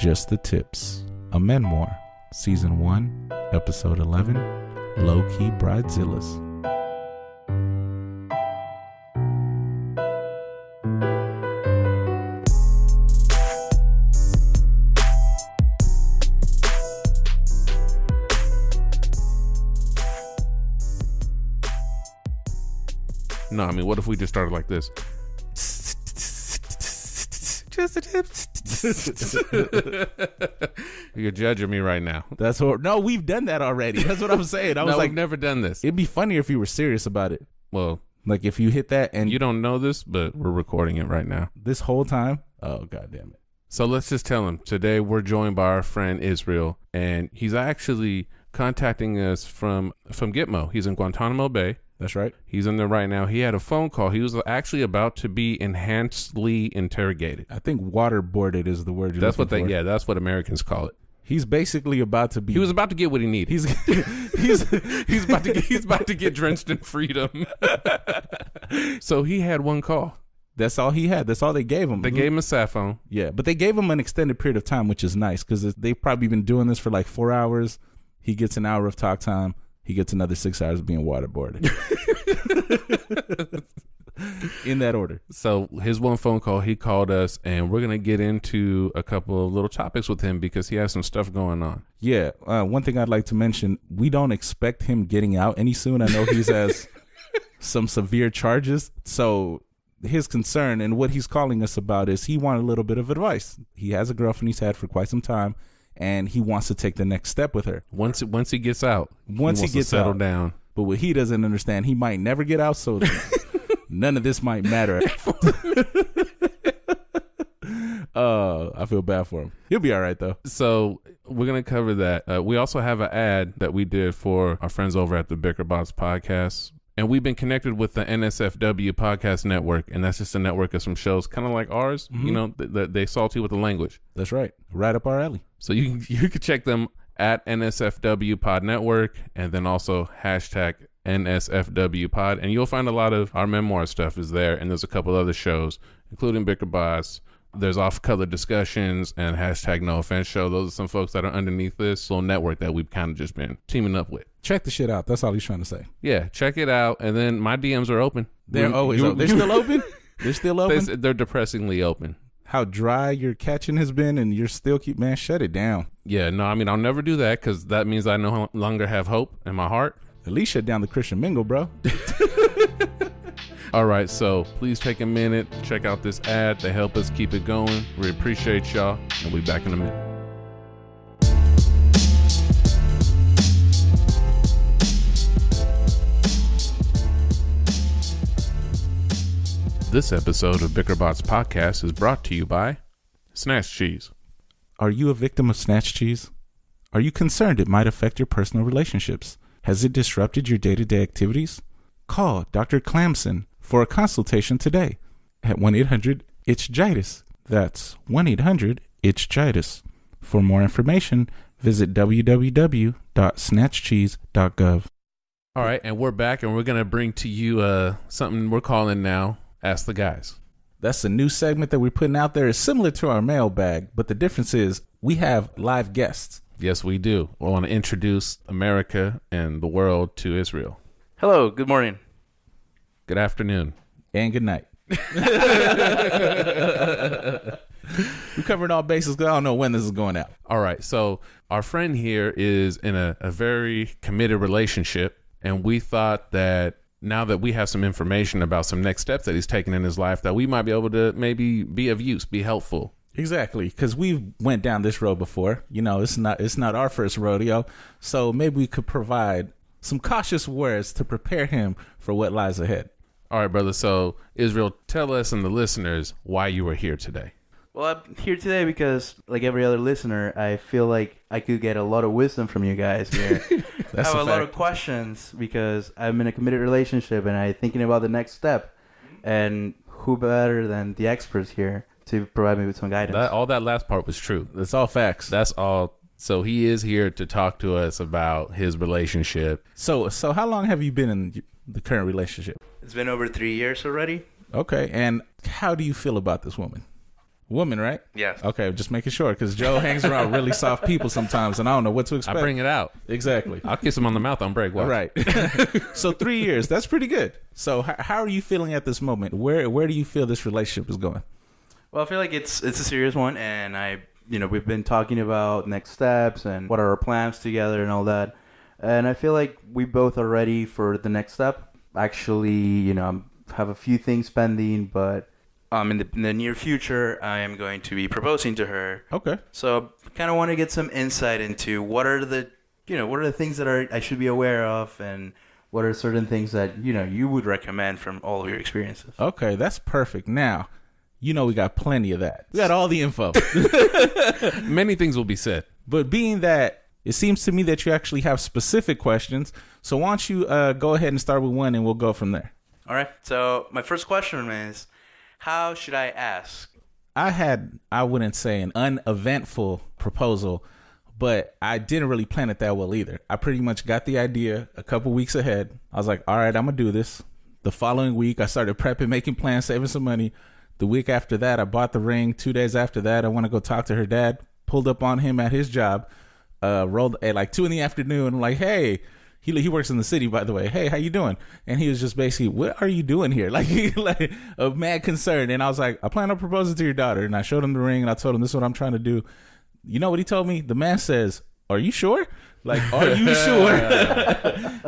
Just the Tips, a Menmoir, Season 1, Episode 11, Lowkey Bridezillas. No, I mean, what if we just started like this? Just the tips. You're judging me right now. That's what. No, we've done that already. That's what I'm saying. I was like, we've never done this. it'd be funnier if you were serious about it. Well, Like if you hit that and you don't know this, but we're recording it right now. this whole time. Oh, God damn it. So let's just tell him. Today we're joined by our friend Israel, and he's actually contacting us from Gitmo. He's in Guantanamo Bay. That's right. He's in there right now. He had a phone call. He was actually about to be enhancedly interrogated. I think waterboarded is the word you're That's what looking for. that's what Americans call it. He's basically about to be. He was about to get what he needed. He's about to get drenched in freedom. So he had one call. That's all he had. That's all they gave him. They gave him a sat phone. Yeah, but they gave him an extended period of time, which is nice because they've probably been doing this for like 4 hours. He gets an hour of talk time. He gets another 6 hours of being waterboarded. In that order. So his one phone call, he called us, and we're going to get into a couple of little topics with him because he has some stuff going on. Yeah. One thing I'd like to mention, we don't expect him getting out any soon. I know he's has some severe charges. So his concern and what he's calling us about is he wanted a little bit of advice. He has a girlfriend he's had for quite some time, and he wants to take the next step with her. Once he gets out, Once he gets settled out. down. But what he doesn't understand, he might never get out, so none of this might matter. I feel bad for him. He'll be all right, though. So we're going to cover that. We also have an ad that we did for our friends over at the BickerBots podcast. And we've been connected with the NSFW podcast network, and that's just a network of some shows kind of like ours. Mm-hmm. You know, they salty with the language. That's right. Right up our alley. So you can check them at NSFW Pod Network, and then also hashtag NSFW Pod, and you'll find a lot of our memoir stuff is there, and there's a couple other shows, including BickerBots. There's off-color discussions and hashtag No Offense Show. Those are some folks that are underneath this little network that we've kind of just been teaming up with. Check the shit out. That's all he's trying to say. Yeah, check it out. And then my DMs are open. They're always open. They're still open? They're still open? They're depressingly open. How dry your catching has been, and you're still man, shut it down. Yeah, no, I mean, I'll never do that because that means I no longer have hope in my heart. At least shut down the Christian Mingle, bro. All right, so please take a minute, check out this ad. They help us keep it going. We appreciate y'all, and we'll be back in a minute. This episode of BickerBots Podcast is brought to you by Snatch Cheese. Are you a victim of snatch cheese? Are you concerned it might affect your personal relationships? Has it disrupted your day-to-day activities? Call Dr. Clamson for a consultation today at 1-800-ITCH-JITIS. That's 1-800-ITCH-JITIS. For more information, visit www.snatchcheese.gov. All right, and we're back, and we're going to bring to you something we're calling now Ask the Guys. That's a new segment that we're putting out there. It's similar to our mailbag, but the difference is we have live guests. Yes, we do. We want to introduce America and the world to Israel. Hello, good morning. Good afternoon. And good night. We covered all bases because I don't know when this is going out. All right, so our friend here is in a very committed relationship, and we thought that now that we have some information about some next steps that he's taking in his life, that we might be able to maybe be of use, be helpful. Exactly, because we've went down this road before. You know, it's not our first rodeo, so maybe we could provide some cautious words to prepare him for what lies ahead. All right, brother. So, Israel, tell us and the listeners why you were here today. Well, I'm here today because, like every other listener, I feel like I could get a lot of wisdom from you guys here. I have a lot of questions because I'm in a committed relationship and I'm thinking about the next step. And who better than the experts here to provide me with some guidance? All that last part was true. That's all facts. That's all. So he is here to talk to us about his relationship. So how long have you been in the current relationship? It's been over 3 years already. Okay, and how do you feel about this woman? Woman, right? Yes. Okay, just making sure, because Joe hangs around really soft people sometimes, and I don't know what to expect. I bring it out. Exactly. I'll kiss him on the mouth on break. Watch. Right. So 3 years, that's pretty good. So how are you feeling at this moment? Where do you feel this relationship is going? Well, I feel like it's a serious one, and we've been talking about next steps and what are our plans together and all that. And I feel like we both are ready for the next step. Actually, I have a few things pending, but in the near future, I am going to be proposing to her. Okay. So I kind of want to get some insight into what are the things that I should be aware of, and what are certain things that, you would recommend from all of your experiences. Okay, that's perfect. Now, we got plenty of that. We got all the info. Many things will be said. But being that it seems to me that you actually have specific questions, so why don't you go ahead and start with one, and we'll go from there. All right. So my first question is, how should I ask? I wouldn't say an uneventful proposal, but I didn't really plan it that well either. I pretty much got the idea a couple weeks ahead. I was like, all right, I'm going to do this. The following week, I started prepping, making plans, saving some money. The week after that, I bought the ring. 2 days after that, I want to go talk to her dad. Pulled up on him at his job. Rolled at like 2 PM. I'm like, hey, he works in the city, by the way. Hey, how you doing? And he was just basically, what are you doing here? Like a mad concern. And I was like, I plan on proposing to your daughter. And I showed him the ring, and I told him, this is what I'm trying to do. You know what he told me? The man says, are you sure? Like, are you sure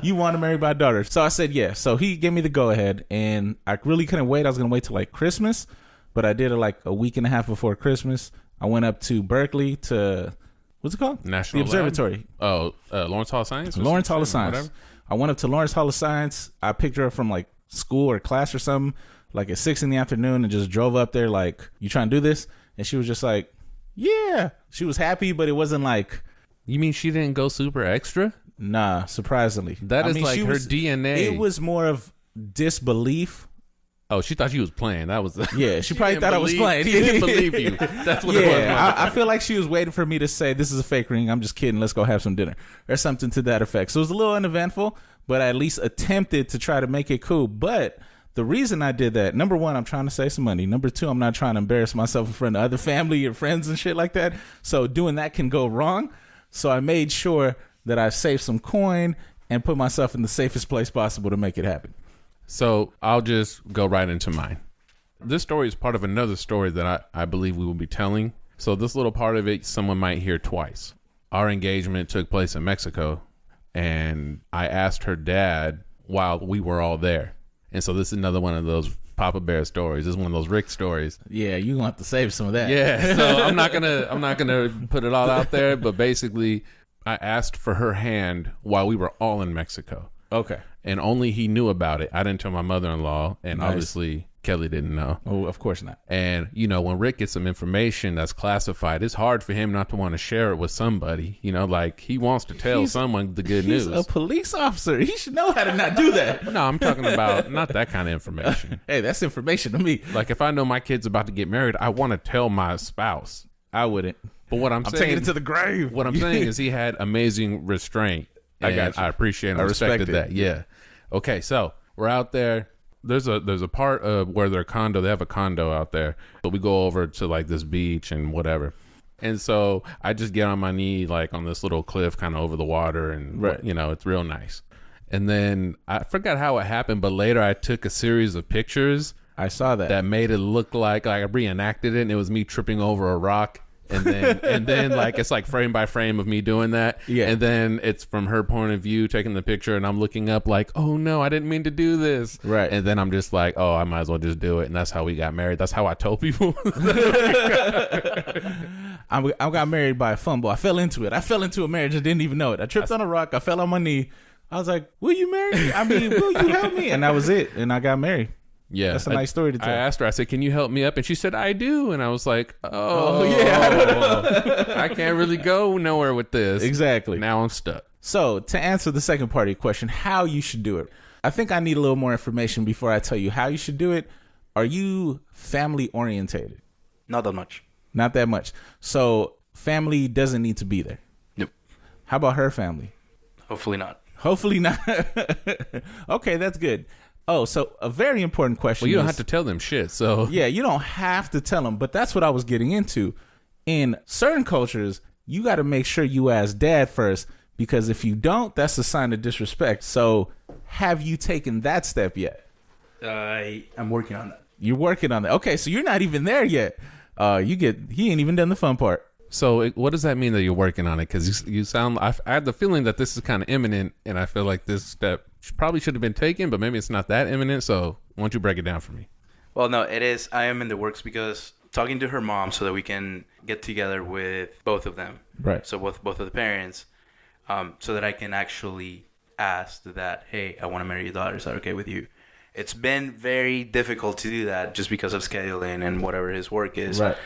you want to marry my daughter? So I said, yeah. So he gave me the go ahead, and I really couldn't wait. I was going to wait till like Christmas, but I did it like a week and a half before Christmas. I went up to Berkeley to, what's it called? National The Observatory. Lawrence Hall of Science? Lawrence Hall of Science. Whatever. I went up to Lawrence Hall of Science. I picked her up from like school or class or something, like at 6 PM, and just drove up there like, you trying to do this? And she was just like, yeah. She was happy, but it wasn't like. You mean she didn't go super extra? Nah, surprisingly. That is like her DNA. It was more of disbelief. Oh, she thought she was playing. That was yeah. She probably thought I was playing. She didn't believe you. That's what it was. I feel like she was waiting for me to say, this is a fake ring. I'm just kidding. Let's go have some dinner or something to that effect. So it was a little uneventful, but I at least attempted to try to make it cool. But the reason I did that, number one, I'm trying to save some money. Number two, I'm not trying to embarrass myself in front of other family or friends and shit like that. So doing that can go wrong. So I made sure that I saved some coin and put myself in the safest place possible to make it happen. So I'll just go right into mine. This story is part of another story that I believe we will be telling. So this little part of it, someone might hear twice. Our engagement took place in Mexico, and I asked her dad while we were all there. And so this is another one of those Papa Bear stories. This is one of those Rick stories. Yeah, you're gonna have to save some of that. Yeah, so I'm not gonna put it all out there, but basically I asked for her hand while we were all in Mexico. Okay. And only he knew about it. I didn't tell my mother-in-law, and Nice. obviously Kelly didn't know. Oh, of course not. And, when Rick gets some information that's classified, it's hard for him not to want to share it with somebody. Like he wants to tell someone the good news. He's a police officer. He should know how to not do that. No, I'm talking about not that kind of information. Hey, that's information to me. Like if I know my kid's about to get married, I want to tell my spouse. I wouldn't. But what I'm saying, taking it to the grave. What I'm saying is he had amazing restraint. I got you. I appreciate and I respected respect it. that. Yeah. Okay, so we're out there. There's a part of where they have a condo out there. But we go over to like this beach and whatever. And so I just get on my knee like on this little cliff kind of over the water, and right. It's real nice. And then I forgot how it happened, but later I took a series of pictures. I saw that. That made it look like I reenacted it, and it was me tripping over a rock. And then like it's like frame by frame of me doing that. Yeah. And then it's from her point of view taking the picture, and I'm looking up like, oh no, I didn't mean to do this. Right. And then I'm just like, oh, I might as well just do it. And that's how we got married. That's how I told people. I got married by a fumble. I fell into it. I fell into a marriage and didn't even know it. I tripped on a rock. I fell on my knee. I was like, will you marry me? I mean, will you help me? And that was it. And I got married. Yeah, that's a nice story to tell. I asked her, I said, can you help me up? And she said, I do. And I was like, yeah. I can't really go nowhere with this. Exactly. Now I'm stuck. So to answer the second part of your question, how you should do it, I think I need a little more information before I tell you how you should do it. Are you family orientated? Not that much. Not that much. So family doesn't need to be there. Nope. How about her family? Hopefully not. Hopefully not. Okay, that's good. Oh, so a very important question. Well, you don't have to tell them shit, so. Yeah, you don't have to tell them, but that's what I was getting into. In certain cultures, you got to make sure you ask dad first, because if you don't, that's a sign of disrespect. So have you taken that step yet? I'm working on that. You're working on that. Okay, so you're not even there yet. He ain't even done the fun part. So what does that mean that you're working on it? Because you sound, I had the feeling that this is kind of imminent, and I feel like this step probably should have been taken, but maybe it's not that imminent. So why don't you break it down for me? Well, no, it is. I am in the works because talking to her mom so that we can get together with both of them. Right. So both of the parents, so that I can actually ask that, hey, I want to marry your daughter. Is that okay with you? It's been very difficult to do that just because of scheduling and whatever his work is. Right.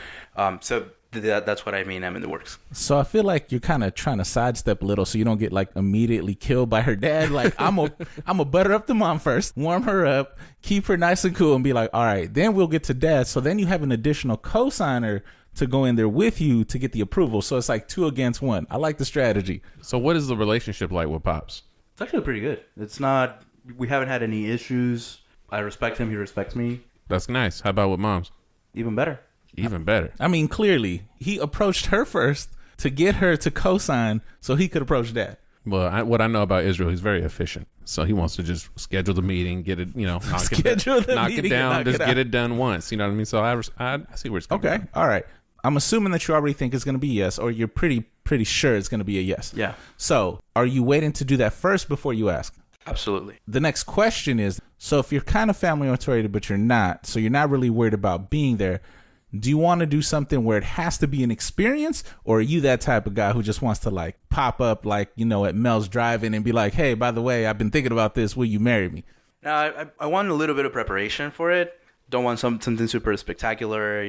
So that's what I mean. I'm in the works. So I feel like you're kind of trying to sidestep a little so you don't get like immediately killed by her dad. Like I'm a butter up the mom first, warm her up, keep her nice and cool, and be like, all right, then we'll get to dad. So then you have an additional co-signer to go in there with you to get the approval. So it's like 2 against 1. I like the strategy. So what is the relationship like with Pops? It's actually pretty good. We haven't had any issues. I respect him. He respects me. That's nice. How about with moms? Even better. Even better. I mean, clearly, he approached her first to get her to co-sign so he could approach dad. Well, what I know about Israel, he's very efficient. So he wants to just schedule the meeting, get it, knock it down, just get it done once. You know what I mean? So I see where it's coming from. Okay, all right. I'm assuming that you already think it's going to be yes, or you're pretty sure it's going to be a yes. Yeah. So are you waiting to do that first before you ask? Absolutely. The next question is, so if you're kind of family oriented, but you're not, so you're not really worried about being there, do you want to do something where it has to be an experience, or are you that type of guy who just wants to like pop up like, at Mel's Drive-In and be like, hey, by the way, I've been thinking about this. Will you marry me? No, I want a little bit of preparation for it. Don't want something super spectacular,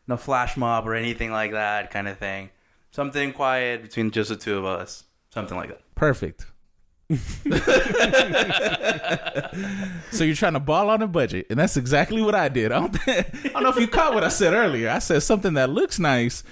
no flash mob or anything like that kind of thing. Something quiet between just the two of us. Something like that. Perfect. So you're trying to ball on a budget, and that's exactly what I did. I don't know if you caught what I said earlier. I said something that looks nice,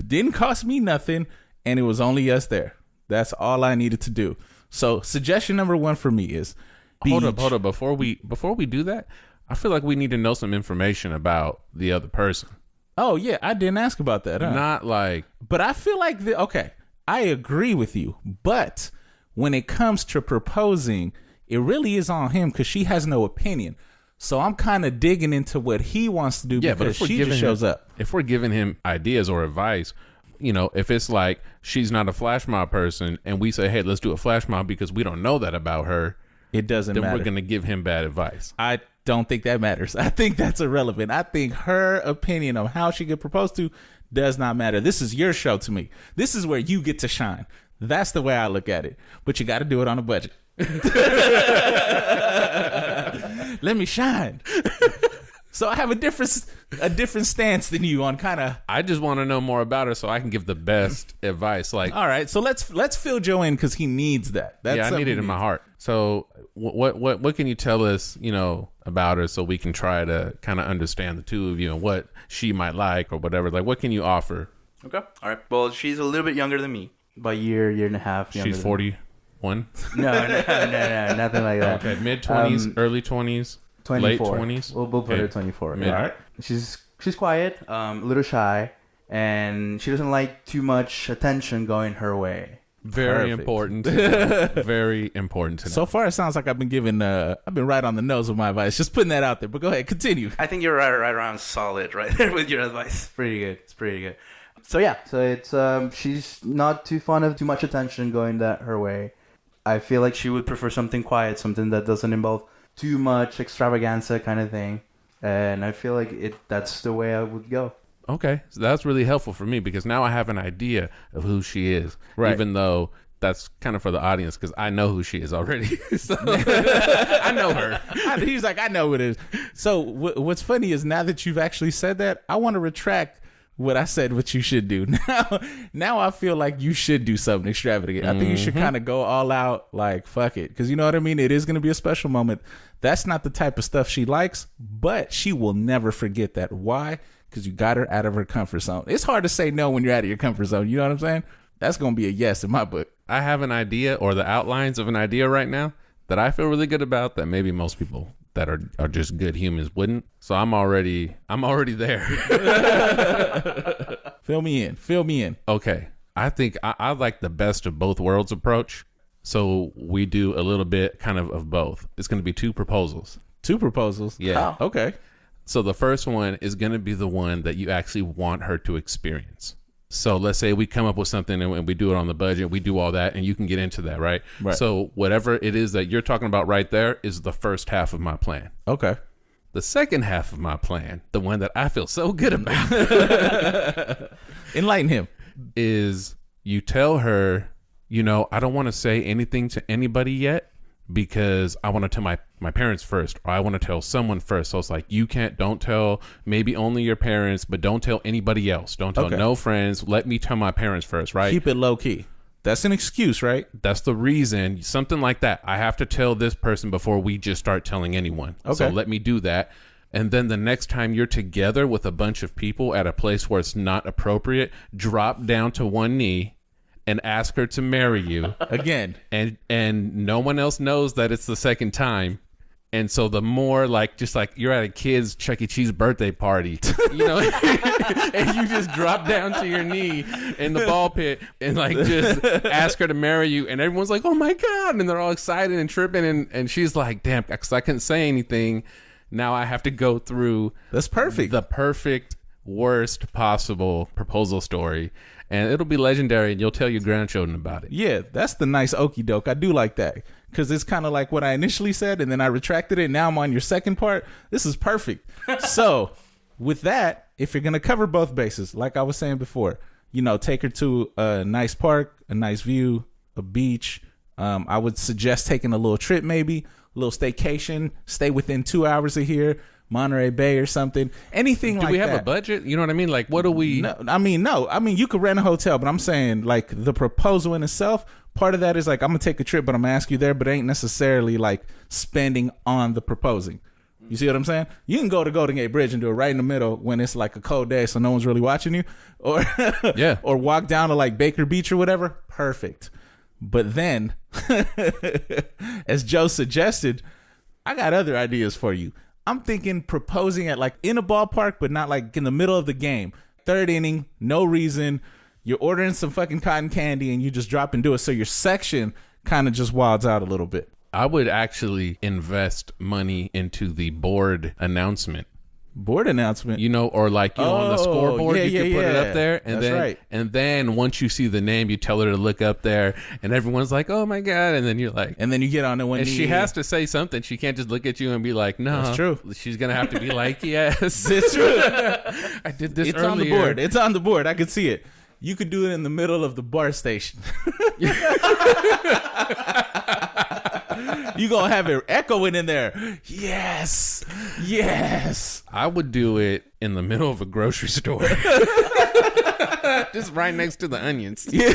didn't cost me nothing, and it was only us there. That's all I needed to do. So suggestion number 1 for me is hold up. Before we do that, I feel like we need to know some information about the other person. Oh yeah, I didn't ask about that. Huh? Not like, but I feel like okay, I agree with you, but when it comes to proposing, it really is on him because she has no opinion. So I'm kind of digging into what he wants to do because she just shows up. If we're giving him ideas or advice, if it's like she's not a flash mob person and we say, hey, let's do a flash mob because we don't know that about her, it doesn't matter. Then we're going to give him bad advice. I don't think that matters. I think that's irrelevant. I think her opinion on how she get proposed to does not matter. This is your show to me. This is where you get to shine. That's the way I look at it. But you got to do it on a budget. Let me shine. So I have a different stance than you on kind of. I just want to know more about her so I can give the best advice. Like, all right, so let's fill Joe in because he needs that. I need it in my heart. So what can you tell us, about her so we can try to kind of understand the two of you and what she might like or whatever. Like, what can you offer? Okay, all right. Well, she's a little bit younger than me. About a year and a half younger. She's 41? No, nothing like that. Okay, mid-20s, early 20s, 24. Late 20s? We'll put her 24. Mid. All right. She's quiet, a little shy, and she doesn't like too much attention going her way. Very important. Very important to know. So far, it sounds like I've been right on the nose with my advice. Just putting that out there. But go ahead, continue. I think you're right around solid right there with your advice. Pretty good. It's pretty good. So yeah, it's she's not too fond of too much attention going her way. I feel like she would prefer something quiet, something that doesn't involve too much extravaganza kind of thing. And I feel like that's the way I would go. Okay, so that's really helpful for me because now I have an idea of who she is, right. Even though that's kind of for the audience because I know who she is already. So, I know her. He's like, I know what it is. So what's funny is now that you've actually said that, I want to retract what I said what you should do. Now I feel like you should do something extravagant. I think you should kind of go all out, like, fuck it. Because you know what I mean? It is going to be a special moment. That's not the type of stuff she likes, but she will never forget that. Why? Because you got her out of her comfort zone. It's hard to say no when you're out of your comfort zone. You know what I'm saying? That's going to be a yes in my book. I have an idea or the outlines of an idea right now that I feel really good about that maybe most people that are just good humans wouldn't. So I'm already there. Fill me in. Okay. I think I like the best of both worlds approach. So we do a little bit kind of both. It's going to be 2 proposals. 2 proposals? Yeah. Oh. Okay. So the first one is going to be the one that you actually want her to experience. So let's say we come up with something and we do it on the budget, we do all that, and you can get into that, right? Right. So whatever it is that you're talking about right there is the first half of my plan. Okay. The second half of my plan, the one that I feel so good about, enlighten him, is you tell her, I don't want to say anything to anybody yet because I want to tell my parents first, or I want to tell someone first. So it's like, don't tell maybe only your parents, but don't tell anybody else. Don't tell no friends. Let me tell my parents first, right? Keep it low key. That's an excuse, right? That's the reason. Something like that. I have to tell this person before we just start telling anyone. Okay. So let me do that. And then the next time you're together with a bunch of people at a place where it's not appropriate, drop down to one knee and ask her to marry you again. And no one else knows that it's the second time. And so the more just like you're at a kid's Chuck E. Cheese birthday party, and you just drop down to your knee in the ball pit and just ask her to marry you. And everyone's like, oh my God. And they're all excited and tripping. And she's like, damn, because I couldn't say anything. Now I have to go through. That's perfect. The perfect, worst possible proposal story. And it'll be legendary, and you'll tell your grandchildren about it. Yeah, that's the nice okie doke. I do like that. Because it's kind of like what I initially said, and then I retracted it. Now I'm on your second part. This is perfect. So with that, if you're going to cover both bases, like I was saying before, take her to a nice park, a nice view, a beach. I would suggest taking a little trip, maybe a little staycation, stay within 2 hours of here, Monterey Bay or something, anything like that. Do we have a budget? You know what I mean? Like, what do we... No. I mean, you could rent a hotel, but I'm saying like the proposal in itself, part of that is like, I'm going to take a trip, but I'm going to ask you there, but it ain't necessarily like spending on the proposing. You see what I'm saying? You can go to Golden Gate Bridge and do it right in the middle when it's like a cold day, so no one's really watching you, or yeah, or walk down to like Baker Beach or whatever. Perfect. But then, as Joe suggested, I got other ideas for you. I'm thinking proposing at like in a ballpark, but not like in the middle of the game. 3rd inning, no reason. You're ordering some fucking cotton candy and you just drop and do it. So your section kind of just wilds out a little bit. I would actually invest money into the board announcement. Board announcement? Or like, on the scoreboard, you can put it up there. And That's then, right. And then once you see the name, you tell her to look up there and everyone's like, oh my God. And then you're like, and then you get on the one and knee. she has to say something. She can't just look at you and be like, no. That's true. She's going to have to be like, yes. It's true. I did this It's earlier. on the board. It's on the board. I could see it. You could do it in the middle of the bar station. You gonna have it echoing in there. Yes. Yes. I would do it in the middle of a grocery store. Just right next to the onions. Yeah.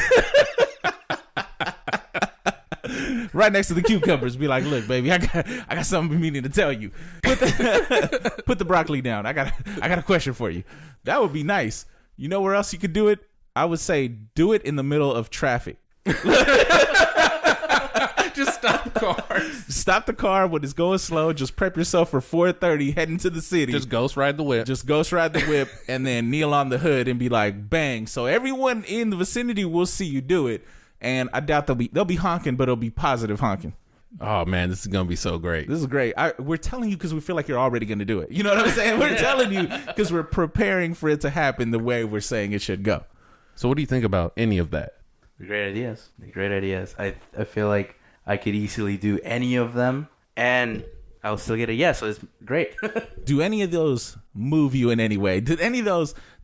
Right next to the cucumbers. Be like, look, baby, I got something meaning to tell you. Put the broccoli down. I got a question for you. That would be nice. You know where else you could do it? I would say do it in the middle of traffic. Just stop cars. Stop the car when it's going slow. Just prep yourself for 4:30 heading to the city. Just ghost ride the whip. And then kneel on the hood and be like, bang. So everyone in the vicinity will see you do it. And I doubt they'll be honking, but it'll be positive honking. Oh man, this is gonna be so great. This is great. We're telling you because we feel like you're already gonna do it. You know what I'm saying? We're telling you because we're preparing for it to happen the way we're saying it should go. So what do you think about any of that? Great ideas. I feel like I could easily do any of them and I'll still get a yes, so it's great. Do any of those move you in any way? Did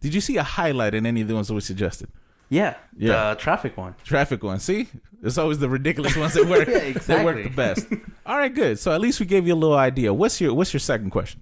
you see a highlight in any of the ones that we suggested? Yeah. The traffic one. See? It's always the ridiculous ones that work. Yeah, exactly. That work the best. All right, good. So at least we gave you a little idea. What's your second question?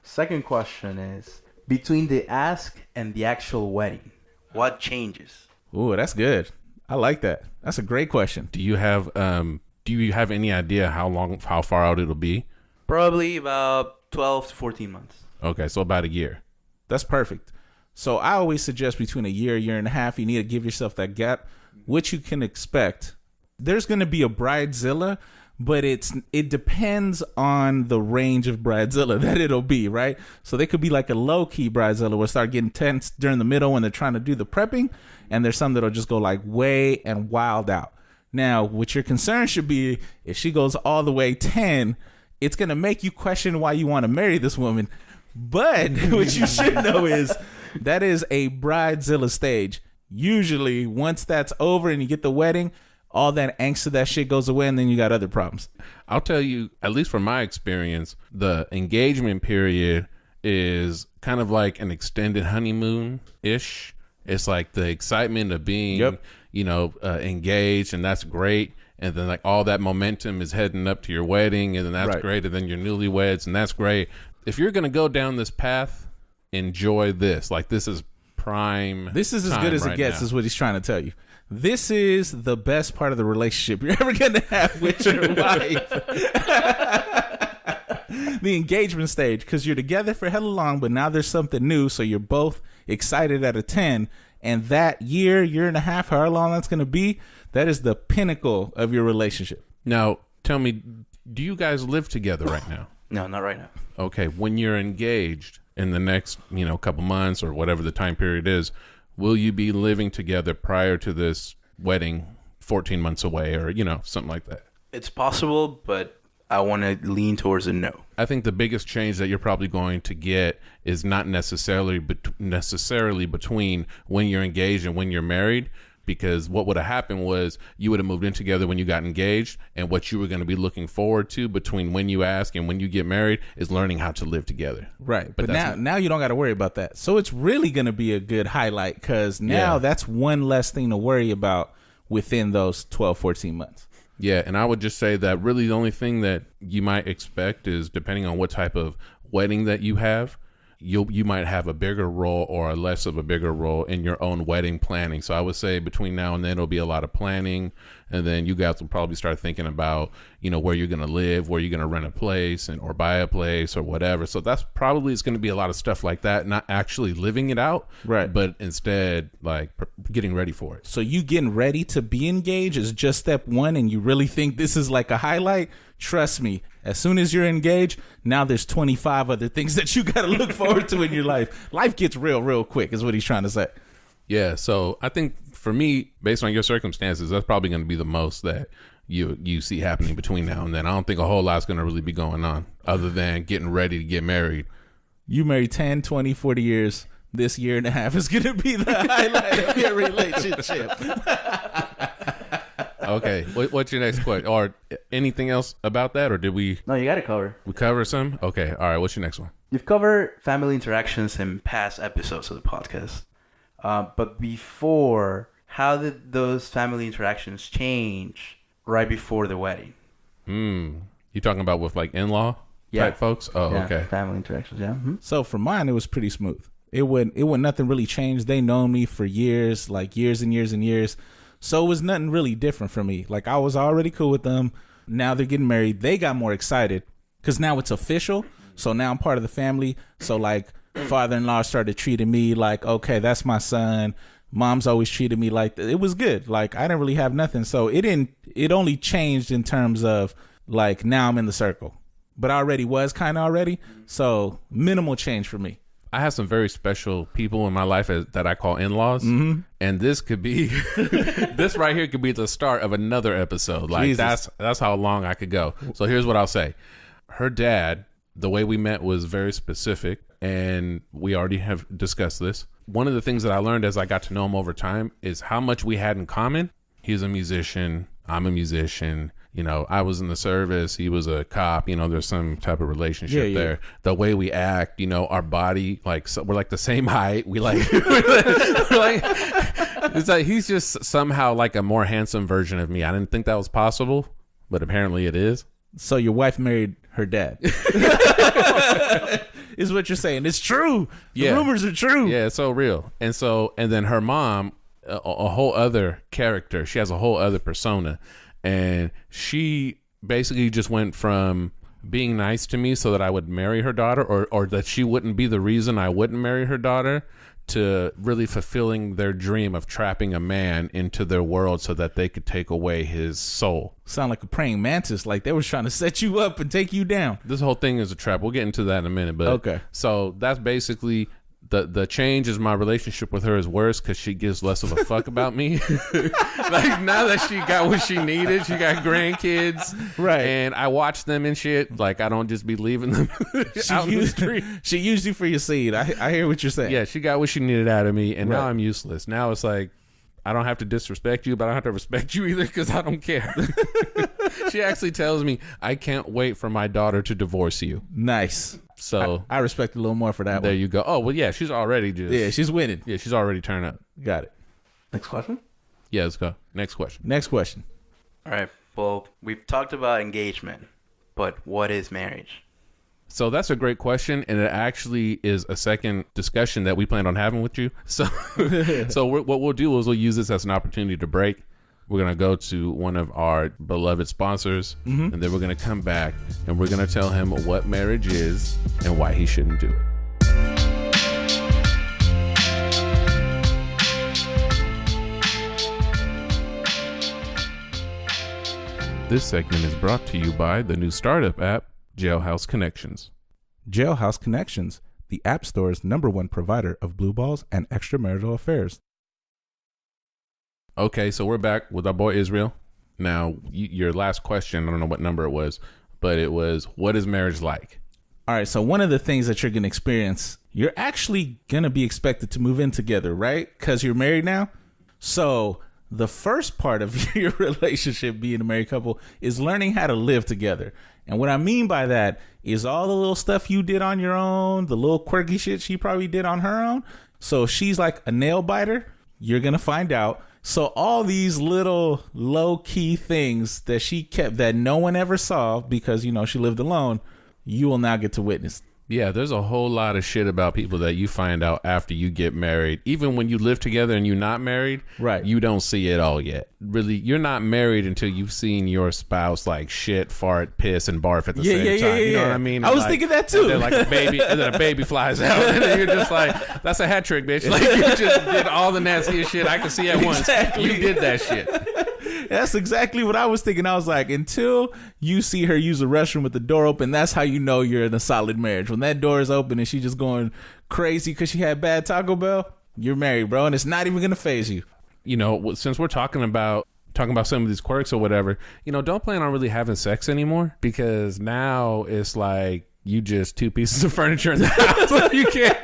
Second question is, between the ask and the actual wedding, what changes? Ooh, that's good. I like that. That's a great question. Do you have any idea how far out it'll be? Probably about 12 to 14 months. Okay, so about a year. That's perfect. So I always suggest between a year and a half, you need to give yourself that gap, which you can expect. There's going to be a Bridezilla, but it depends on the range of Bridezilla that it'll be, right? So they could be like a low-key Bridezilla where it start getting tense during the middle when they're trying to do the prepping, and there's some that'll just go like way and wild out. Now, what your concern should be, if she goes all the way 10, it's going to make you question why you want to marry this woman. But what you should know is that is a Bridezilla stage. Usually, once that's over and you get the wedding, all that angst of that shit goes away, and then you got other problems. I'll tell you, at least from my experience, the engagement period is kind of like an extended honeymoon-ish. It's like the excitement of being, engaged, and that's great. And then like all that momentum is heading up to your wedding, and then that's great. And then your newlyweds, and that's great. If you're going to go down this path, enjoy this. Like, this is prime. This is as good as it gets, is what he's trying to tell you. This is the best part of the relationship you're ever going to have with your wife. The engagement stage, because you're together for hella long, but now there's something new, so you're both excited at a 10. And that year and a half, however long that's going to be, that is the pinnacle of your relationship. Now, tell me, do you guys live together right now? No, not right now. Okay, when you're engaged in the next, couple months or whatever the time period is, will you be living together prior to this wedding 14 months away or, something like that? It's possible, but I want to lean towards a no. I think the biggest change that you're probably going to get is not necessarily between when you're engaged and when you're married, because what would have happened was you would have moved in together when you got engaged, and what you were going to be looking forward to between when you ask and when you get married is learning how to live together. Right. But now you don't got to worry about that. So it's really going to be a good highlight, because now that's one less thing to worry about within those 12, 14 months. Yeah, and I would just say that really the only thing that you might expect is, depending on what type of wedding that you have, you might have a bigger role or a less of a bigger role in your own wedding planning. So I would say between now and then it'll be a lot of planning, and then you guys will probably start thinking about, where you're going to live, where you're going to rent a place or buy a place or whatever. So that's probably, it's going to be a lot of stuff like that, not actually living it out, right? But instead like getting ready for it. So you getting ready to be engaged is just step one, and you really think this is like a highlight? Trust me, as soon as you're engaged, now there's 25 other things that you got to look forward to in your life. Life gets real quick is what he's trying to say. Yeah, so I think for me, based on your circumstances, that's probably going to be the most that you see happening between now and then. I don't think a whole lot's going to really be going on other than getting ready to get married. You married 10, 20, 40 years. This year and a half is going to be the highlight of your relationship. Okay, what's your next question? Or anything else about that? Or did we... No, you got to cover. We cover some? Okay, all right, what's your next one? You've covered family interactions in past episodes of the podcast. But before, how did those family interactions change right before the wedding? You talking about with like in-law type folks? Oh, yeah, okay. Family interactions, yeah. Mm-hmm. So for mine, it was pretty smooth. It wouldn't nothing really changed. They known me for years, like years and years and years. So it was nothing really different for me. Like, I was already cool with them. Now they're getting married. They got more excited because now it's official. So now I'm part of the family. So like, father-in-law started treating me like, okay, that's my son. Mom's always treated me like that. It was good. Like, I didn't really have nothing. So it only changed in terms of like, now I'm in the circle, but I already was kind of already. So minimal change for me. I have some very special people in my life that I call in-laws, and this could be this right here could be the start of another episode. Like, Jesus. That's how long I could go. So here's what I'll say: her dad, the way we met was very specific, and we already have discussed this. One of the things that I learned as I got to know him over time is how much we had in common. He's a musician. I'm a musician. I was in the service. He was a cop. There's some type of relationship there. The way we act, our body, like, so we're like the same height. We like, we're like, it's like he's just somehow like a more handsome version of me. I didn't think that was possible, but apparently it is. So your wife married her dad. Is what you're saying. It's true. The rumors are true. Yeah, it's so real. And then her mom, a whole other character. She has a whole other persona. And she basically just went from being nice to me so that I would marry her daughter, or that she wouldn't be the reason I wouldn't marry her daughter, to really fulfilling their dream of trapping a man into their world so that they could take away his soul. Sound like a praying mantis, like they were trying to set you up and take you down. This whole thing is a trap. We'll get into that in a minute. But okay. So that's basically the change is my relationship with her is worse because she gives less of a fuck about me. Like now that she got what she needed, she got grandkids, right? And I watch them and shit. Like I don't just be leaving them out in the street. She used you for your seed. I hear what you're saying. Yeah, she got what she needed out of me, and now I'm useless. Now it's like I don't have to disrespect you, but I don't have to respect you either because I don't care. She actually tells me, I can't wait for my daughter to divorce you. Nice. So I respect a little more for that there one. you go. Oh, well, yeah, she's already just... Yeah, she's winning. Yeah, she's already turned up. Got it. Next question? Yeah, let's go. Next question. Next question. All right. Well, we've talked about engagement, but what is marriage? So that's a great question, and it actually is a second discussion that we planned on having with you. So, what we'll do is we'll use this as an opportunity to break. We're going to go to one of our beloved sponsors, and then we're going to come back, and we're going to tell him what marriage is and why he shouldn't do it. This segment is brought to you by the new startup app, Jailhouse Connections. Jailhouse Connections, the App Store's #1 provider of blue balls and extramarital affairs. Okay, so we're back with our boy Israel. Now, your last question, I don't know what number it was, but it was, what is marriage like? All right, so one of the things that you're going to experience, you're actually going to be expected to move in together, right? Because you're married now. So the first part of your relationship, being a married couple, is learning how to live together. And what I mean by that is all the little stuff you did on your own, the little quirky shit she probably did on her own. So if she's like a nail biter, you're going to find out. So all these little low-key things that she kept that no one ever saw because, you know, she lived alone, you will now get to witness. Yeah, there's a whole lot of shit about people that you find out after you get married. Even when you live together and you're not married, right? You don't see it all yet. Really, you're not married until you've seen your spouse like shit, fart, piss, and barf at the same time. You know what I mean? I was thinking that too. They're like a baby, and then a baby flies out, and then you're just like, "That's a hat trick, bitch!" Like you just did all the nastiest shit I could see at once. You did that shit. That's exactly what I was thinking. I was like, until you see her use a restroom with the door open, that's how you know you're in a solid marriage. When that door is open and she just going crazy because she had bad Taco Bell, you're married, bro, and it's not even gonna phase you. You know, since we're talking about some of these quirks or whatever, you know, don't plan on really having sex anymore, because now it's like you just two pieces of furniture in the house. You can't.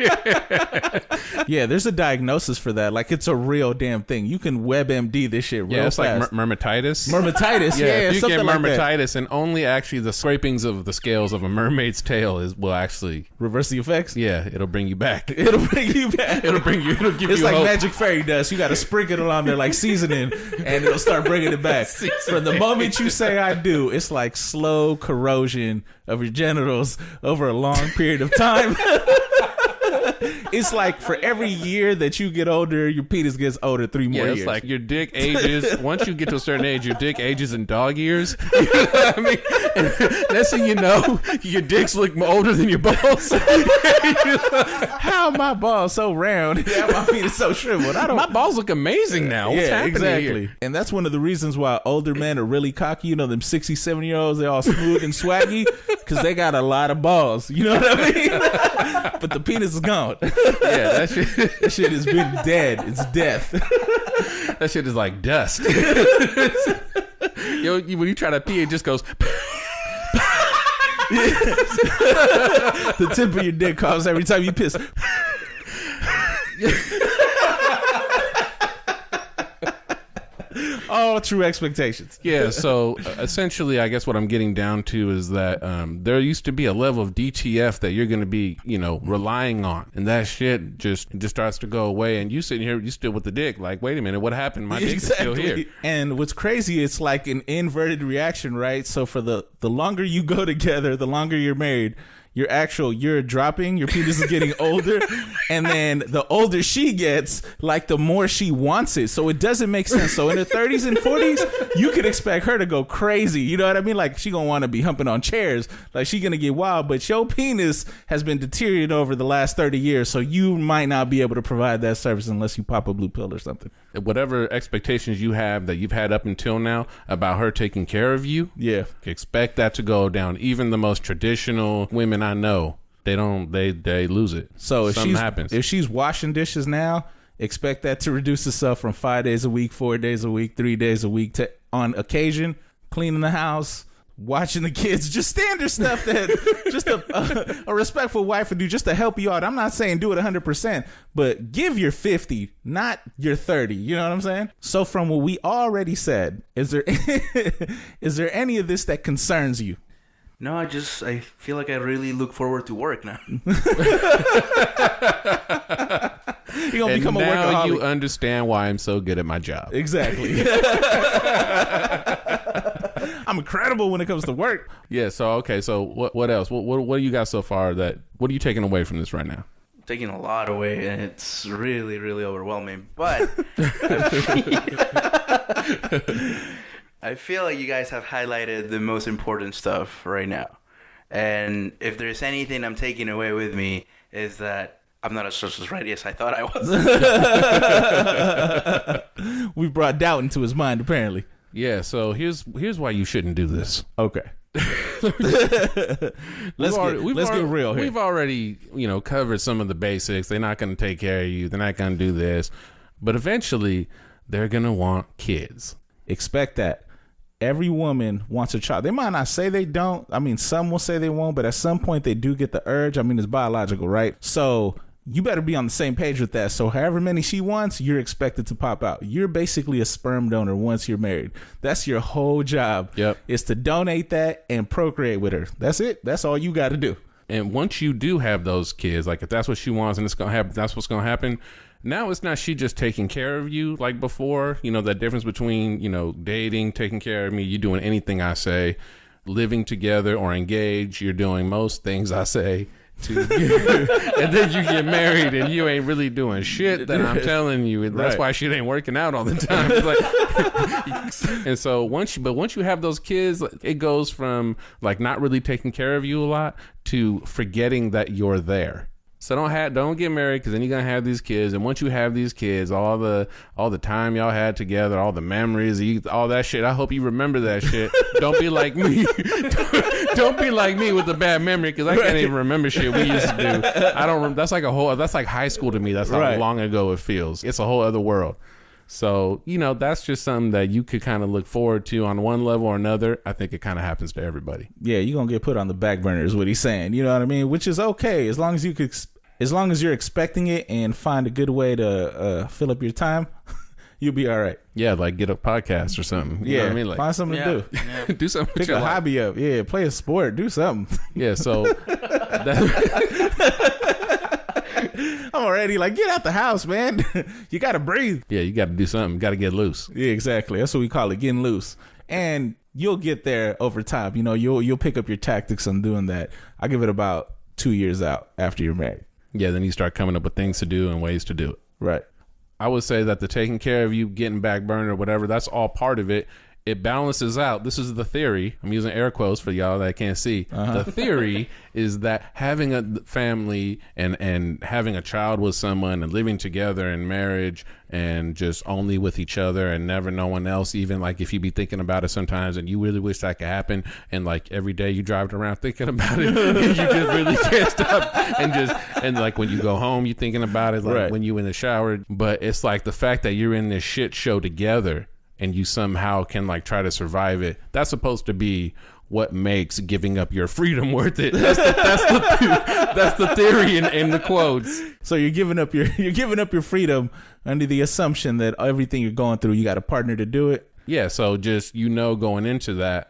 Yeah, there's a diagnosis for that. Like, it's a real damn thing. You can WebMD this shit real fast. Like mermatitis. Mermatitis, yeah. If you get mermatitis, like and only actually the scrapings of the scales of a mermaid's tail will actually reverse the effects. Yeah, it'll bring you back. It'll bring you back. It'll give you. It's like hope. magic fairy dust. You got to sprinkle it on there like seasoning, and it'll start bringing it back. From the moment you say "I do," it's like slow corrosion of your genitals over a long period of time. It's like for every year that you get older, your penis gets older 3 more years. It's like your dick ages. Once you get to a certain age, your dick ages in dog years. You know what I mean? And next thing you know, your dicks look older than your balls. How are my balls so round? How my penis so shriveled? My balls look amazing now. What's happening exactly. here? And that's one of the reasons why older men are really cocky. You know, them 60, 70-year-olds, they're all smooth and swaggy because they got a lot of balls. You know what I mean? But the penis is gone. Yeah, that shit has been dead. It's death. That shit is like dust. Yo, when you try to pee, it just goes. The tip of your dick coughs every time you piss. All true expectations. Yeah, so essentially, I guess what I'm getting down to is that there used to be a level of DTF that you're going to be, you know, relying on, and that shit just starts to go away, and you sitting here, you still with the dick, like, wait a minute, what happened? My dick is still here. And what's crazy, it's like an inverted reaction, right? So for the longer you go together, the longer you're married, you're dropping, your penis is getting older, and then the older she gets, like the more she wants it. So it doesn't make sense. So in her 30s and 40s, you could expect her to go crazy. You know what I mean? Like she gonna want to be humping on chairs. Like she gonna get wild. But your penis has been deteriorated over the last 30 years, so you might not be able to provide that service unless you pop a blue pill or something. Whatever expectations you have that you've had up until now about her taking care of you, expect that to go down. Even the most traditional women I know, they lose it. So if something happens. If she's washing dishes now, expect that to reduce itself from 5 days a week, 4 days a week, 3 days a week to on occasion cleaning the house, watching the kids, just standard stuff that just a respectful wife would do just to help you out. I'm not saying do it 100%, but give your 50, not your 30. You know what I'm saying? So from what we already said, is there any of this that concerns you? No, I feel like I really look forward to work now. You're gonna become a workaholic. Now you understand why I'm so good at my job. Exactly. I'm incredible when it comes to work. Yeah. So okay. So what else? What do you got so far? What are you taking away from this right now? Taking a lot away, and it's really, really overwhelming. But I feel like you guys have highlighted the most important stuff right now. And if there's anything I'm taking away with me is that I'm not as social ready as I thought I was. We brought doubt into his mind, apparently. Yeah, so here's why you shouldn't do this. Okay. Let's get real here. We've already, covered some of the basics. They're not going to take care of you. They're not going to do this. But eventually, they're going to want kids. Expect that. Every woman wants a child. They might not say they don't. I mean, some will say they won't, but at some point they do get the urge. I mean, it's biological, right? So you better be on the same page with that. So however many she wants, you're expected to pop out. You're basically a sperm donor once you're married. That's your whole job. Yep. Is to donate that and procreate with her. That's it. That's all you got to do. And once you do have those kids, like if that's what she wants and it's gonna happen, that's what's gonna happen. Now it's not she just taking care of you like before. That difference between, dating, taking care of me, you doing anything I say, living together or engaged, you're doing most things I say. And then you get married and you ain't really doing shit that I'm telling you. And that's why shit ain't working out all the time. It's like, and so once you have those kids, it goes from like not really taking care of you a lot to forgetting that you're there. So don't get married because then you're gonna have these kids, and once you have these kids, all the time y'all had together, all the memories, all that shit. I hope you remember that shit. Don't be like me. Don't be like me with a bad memory because I can't even remember shit we used to do. That's like high school to me. That's how long ago it feels. It's a whole other world. So, that's just something that you could kind of look forward to on one level or another. I think it kind of happens to everybody. Yeah, you're going to get put on the back burner is what he's saying. You know what I mean? Which is okay as long as you're expecting it and find a good way to fill up your time, you'll be all right. Yeah, like get a podcast or something. You know what I mean? Like, find something to do. Yeah. Do something. Pick a hobby up. Yeah, play a sport. Do something. Yeah, so... I'm already like, get out the house, man. You got to breathe. Yeah, you got to do something. Got to get loose. Yeah, exactly. That's what we call it, getting loose. And you'll get there over time. You'll pick up your tactics on doing that. I give it about 2 years out after you're married. Yeah, then you start coming up with things to do and ways to do it. Right. I would say that the taking care of you, getting back burner, whatever, that's all part of it. It balances out. This is the theory. I'm using air quotes for y'all that can't see. The theory is that having a family and having a child with someone and living together in marriage and just only with each other and never no one else, even like if you be thinking about it sometimes and you really wish that could happen and like every day you drive around thinking about it and you just really can't stop and like when you go home you're thinking about it like when you in the shower. But it's like the fact that you're in this shit show together and you somehow can like try to survive it. That's supposed to be what makes giving up your freedom worth it. That's the theory in the quotes. So you're giving up your freedom under the assumption that everything you're going through, you got a partner to do it. Yeah. So just, going into that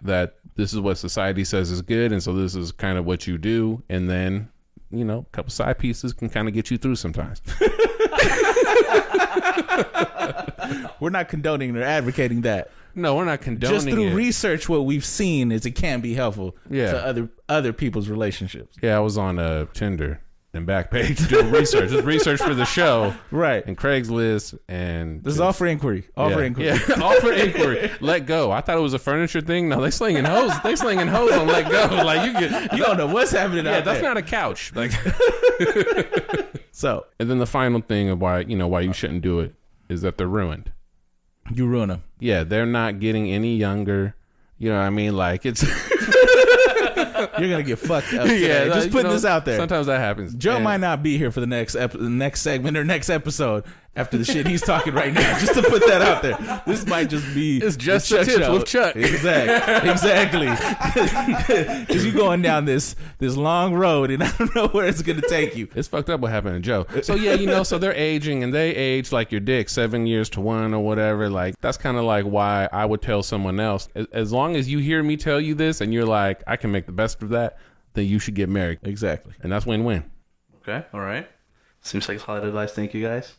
this is what society says is good. And so this is kind of what you do. And then, a couple side pieces can kind of get you through sometimes. We're not condoning or advocating that. No, we're not condoning Just through it. research, what we've seen is it can be helpful to other people's relationships. Yeah, I was on Tinder and Backpage doing research. It's research for the show. Right. And Craigslist. And this is all for inquiry. All for inquiry. Yeah, all for inquiry. Let Go. I thought it was a furniture thing. No, they slinging hoes. They slinging hoes on Let Go. Like you don't know what's happening out there. That's not a couch. Like So. And then the final thing of why you shouldn't do it is that they're ruined. You ruin them. Yeah, they're not getting any younger. You know what I mean? Like it's you're gonna get fucked up today. Just putting this out there. Sometimes that happens. Joe might not be here for the next segment or next episode after the shit he's talking right now. Just to put that out there, this might just be it's just the tips with Chuck. Exactly. Because you're going down this long road, and I don't know where it's gonna take you. It's fucked up what happened to Joe. So yeah, so they're aging, and they age like your dick, 7 years to 1 or whatever. Like that's kind of like why I would tell someone else. As long as you hear me tell you this, and you're like, I can make the best of that, then you should get married. Exactly. And that's win-win. Okay. All right. Seems like solid advice. Thank you, guys.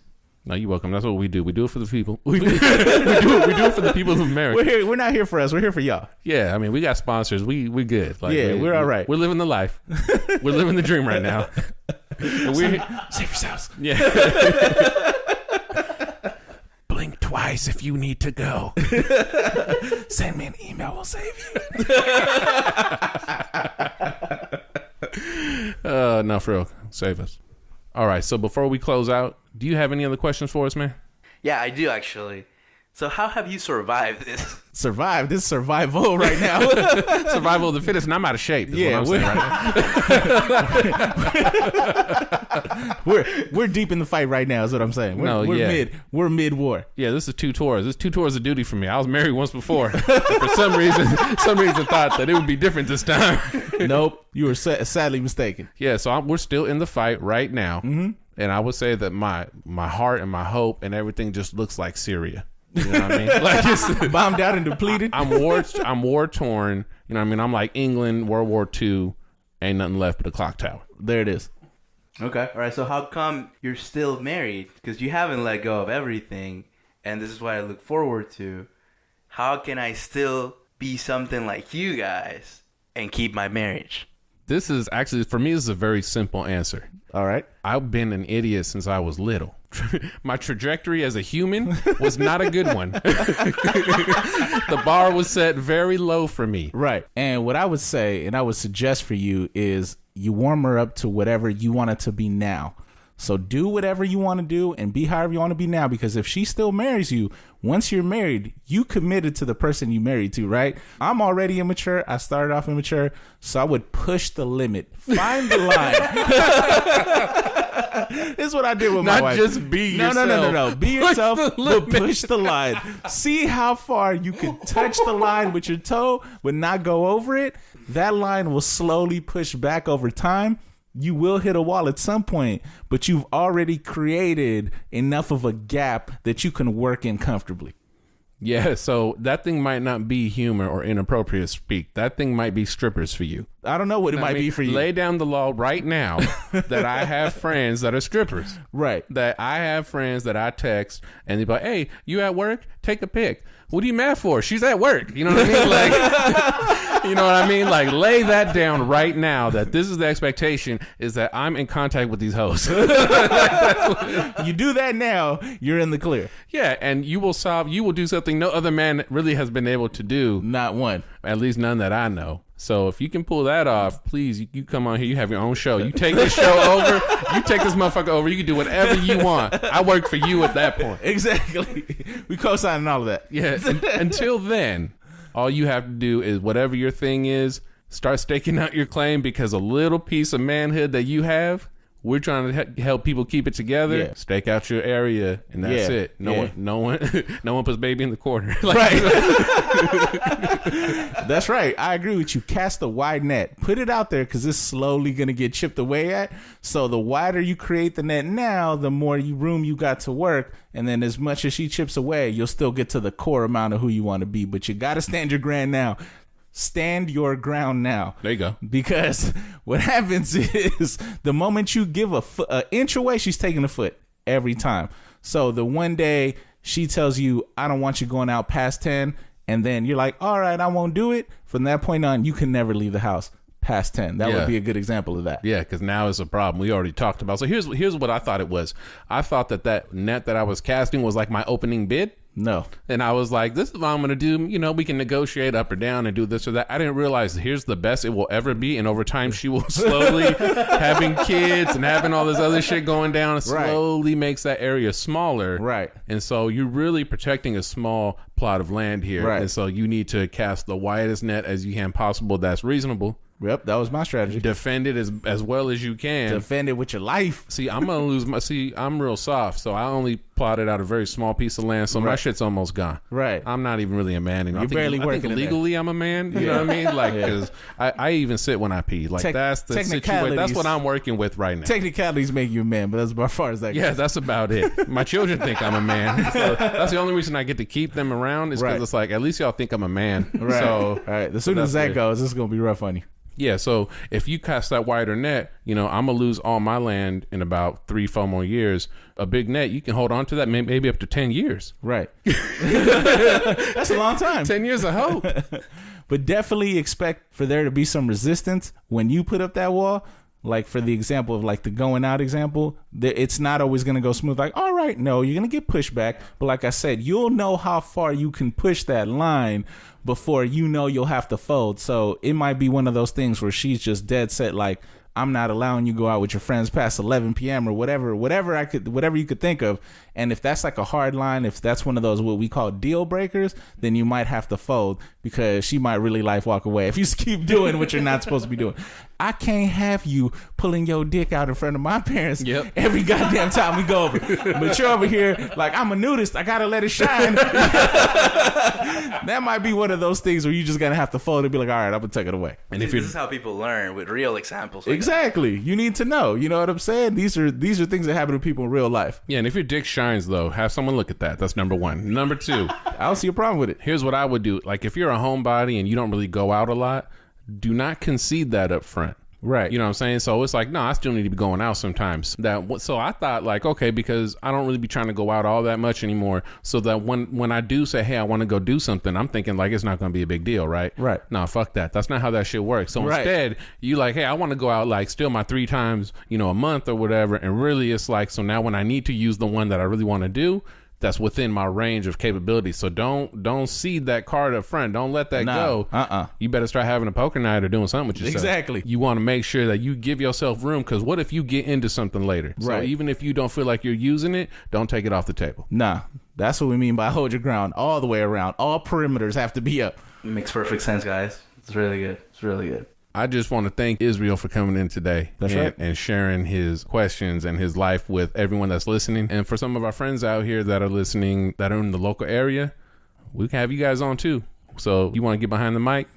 No, you're welcome. That's what we do. We do it for the people. We do it for the people who's married. We're not here for us. We're here for y'all. Yeah, I mean, we got sponsors. We good. Like, we're all right. We're living the life. We're living the dream right now. And save yourselves. Yeah. Blink twice if you need to go. Send me an email. We'll save you. No, for real. Save us. All right. So before we close out, do you have any other questions for us, man? Yeah, I do actually. So how have you survived this? Survive? This is survival right now. Survival of the fittest, and I'm out of shape. Yeah, what I'm saying we're deep in the fight right now. Is what I'm saying. We're mid war. Yeah, this is 2 tours. This is 2 tours of duty for me. I was married once before. For some reason thought that it would be different this time. Nope, you were sadly mistaken. Yeah, so we're still in the fight right now, and I would say that my heart and my hope and everything just looks like Syria. You know what I mean? Like it's bombed out and depleted. I'm war torn. You know what I mean? I'm like England, World War II. Ain't nothing left but a clock tower. There it is. Okay. All right. So how come you're still married? Because you haven't let go of everything, and this is what I look forward to. How can I still be something like you guys and keep my marriage? This is actually, for me, this is a very simple answer. All right. I've been an idiot since I was little. My trajectory as a human was not a good one. The bar was set very low for me. Right. And what I would say, and I would suggest for you, is you warm her up to whatever you want it to be now. So do whatever you want to do and be however you want to be now, because if she still marries you, once you're married, you committed to the person you married to, right? I'm already immature. I started off immature, so I would push the limit. Find the line. This is what I did with my wife. Not just be yourself. No. Be yourself, but push the line. See how far you can touch the line with your toe, but not go over it. That line will slowly push back over time. You will hit a wall at some point, but you've already created enough of a gap that you can work in comfortably. Yeah, so that thing might not be humor or inappropriate speak. That thing might be strippers for you. I don't know what it might be for you. Lay down the law right now that I have friends that are strippers. Right. That I have friends that I text and they're like, hey, you at work? Take a pic. What are you mad for? She's at work. You know what I mean? Like, you know what I mean? Like, lay that down right now that this is the expectation, is that I'm in contact with these hoes. You do that now, you're in the clear. Yeah, and you will do something no other man really has been able to do. Not one. At least none that I know. So if you can pull that off, please, you come on here. You have your own show. You take this show over. You take this motherfucker over. You can do whatever you want. I work for you at that point. Exactly. We co-signing all of that. Yeah. Until then, all you have to do is whatever your thing is, start staking out your claim, because a little piece of manhood that you have, we're trying to help people keep it together. Yeah. Stake out your area, and that's it. No one puts baby in the corner. Right. That's right. I agree with you. Cast a wide net. Put it out there, because it's slowly going to get chipped away at. So the wider you create the net now, the more room you got to work. And then as much as she chips away, you'll still get to the core amount of who you want to be. But you got to stand your ground now. Stand your ground now. There you go. Because what happens is the moment you give an inch away, she's taking a foot every time. So the one day she tells you, I don't want you going out past 10, and then you're like, all right, I won't do it. From that point on, you can never leave the house past 10. That would be a good example of that. Yeah, because now it's a problem. We already talked about. So here's what I thought it was. I thought that net that I was casting was like my opening bid. No. And I was like, this is what I'm going to do. You know, we can negotiate up or down and do this or that. I didn't realize here's the best it will ever be. And over time, she will slowly having kids and having all this other shit going down slowly makes that area smaller. Right. And so you're really protecting a small plot of land here. Right. And so you need to cast the widest net as you can possible. That's reasonable. Yep, that was my strategy. Defend it as well as you can. Defend it with your life. See, I'm gonna lose my. See, I'm real soft, so I only plotted out a very small piece of land, so my shit's almost gone. Right. I'm not even really a man anymore. You're barely working. I think legally, I'm a man. You know what I mean? Like, because I even sit when I pee. Like that's the situation. That's what I'm working with right now. Technicalities make you a man, but that's about as far as that goes. Yeah, that's about it. My children think I'm a man. So that's the only reason I get to keep them around is because it's like at least y'all think I'm a man. Right. So, all right. As soon as that goes, it's gonna be rough on you. Yeah, so if you cast that wider net, you know, I'm going to lose all my land in about 3-4 more years. A big net, you can hold on to that maybe up to 10 years. Right. That's a long time. 10 years of hope. But definitely expect for there to be some resistance when you put up that wall. Like for the example of like the going out example, it's not always going to go smooth. Like, all right, no, you're going to get pushback. But like I said, you'll know how far you can push that line before you know you'll have to fold. So it might be one of those things where she's just dead set like, I'm not allowing you to go out with your friends past 11 p.m. or whatever you could think of. And if that's like a hard line, if that's one of those what we call deal breakers, then you might have to fold because she might really walk away if you keep doing what you're not supposed to be doing. I can't have you pulling your dick out in front of my parents every goddamn time we go over. But you're over here like, I'm a nudist. I got to let it shine. That might be one of those things where you just going to have to fold and be like, all right, I'm going to take it away. And this is how people learn with real examples. Like exactly. You need to know. You know what I'm saying? These are things that happen to people in real life. Yeah, and if your dick shines, though, have someone look at that. That's number one. Number two. I don't see a problem with it. Here's what I would do. Like, if you're a homebody and you don't really go out a lot, do not concede that up front. Right. You know what I'm saying? So it's like, no, I still need to be going out sometimes. So I thought like, okay, because I don't really be trying to go out all that much anymore. So that when I do say, hey, I want to go do something, I'm thinking like, it's not going to be a big deal, right? Right. No, fuck that. That's not how that shit works. So instead, you like, hey, I want to go out like still my 3 times, a month or whatever. And really it's like, so now when I need to use the one that I really want to do, that's within my range of capabilities. So don't cede that card up front. Don't let that go. You better start having a poker night or doing something with yourself. Exactly. You want to make sure that you give yourself room, because what if you get into something later? Right. So even if you don't feel like you're using it, don't take it off the table. Nah, that's what we mean by hold your ground all the way around. All perimeters have to be up. It makes perfect sense, guys. It's really good. It's really good. I just want to thank Israel for coming in today and sharing his questions and his life with everyone that's listening. And for some of our friends out here that are listening, that are in the local area, we can have you guys on too. So you want to get behind the mic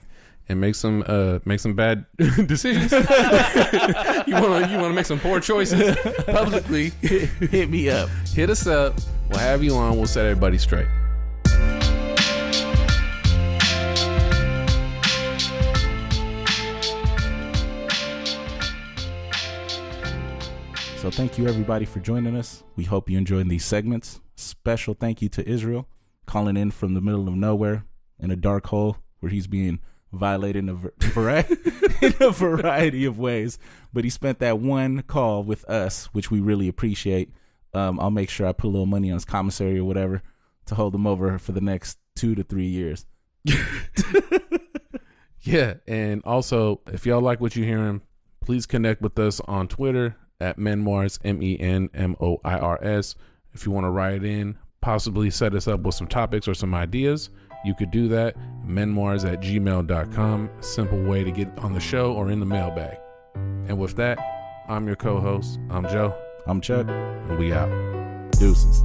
and make some bad decisions? you want to make some poor choices publicly? Hit me up. Hit us up. We'll have you on. We'll set everybody straight. So thank you everybody for joining us. We hope you enjoyed these segments. Special thank you to Israel, calling in from the middle of nowhere in a dark hole where he's being violated in a variety of ways. But he spent that one call with us, which we really appreciate. I'll make sure I put a little money on his commissary or whatever to hold him over for the next 2 to 3 years. Yeah, and also, if y'all like what you're hearing, please connect with us on Twitter at Menmoirs, Menmoirs. If you want to write in, possibly set us up with some topics or some ideas, you could do that. Menmoirs@gmail.com. Simple way to get on the show or in the mailbag. And with that, I'm your co-host. I'm Joe. I'm Chuck. And we out. Deuces.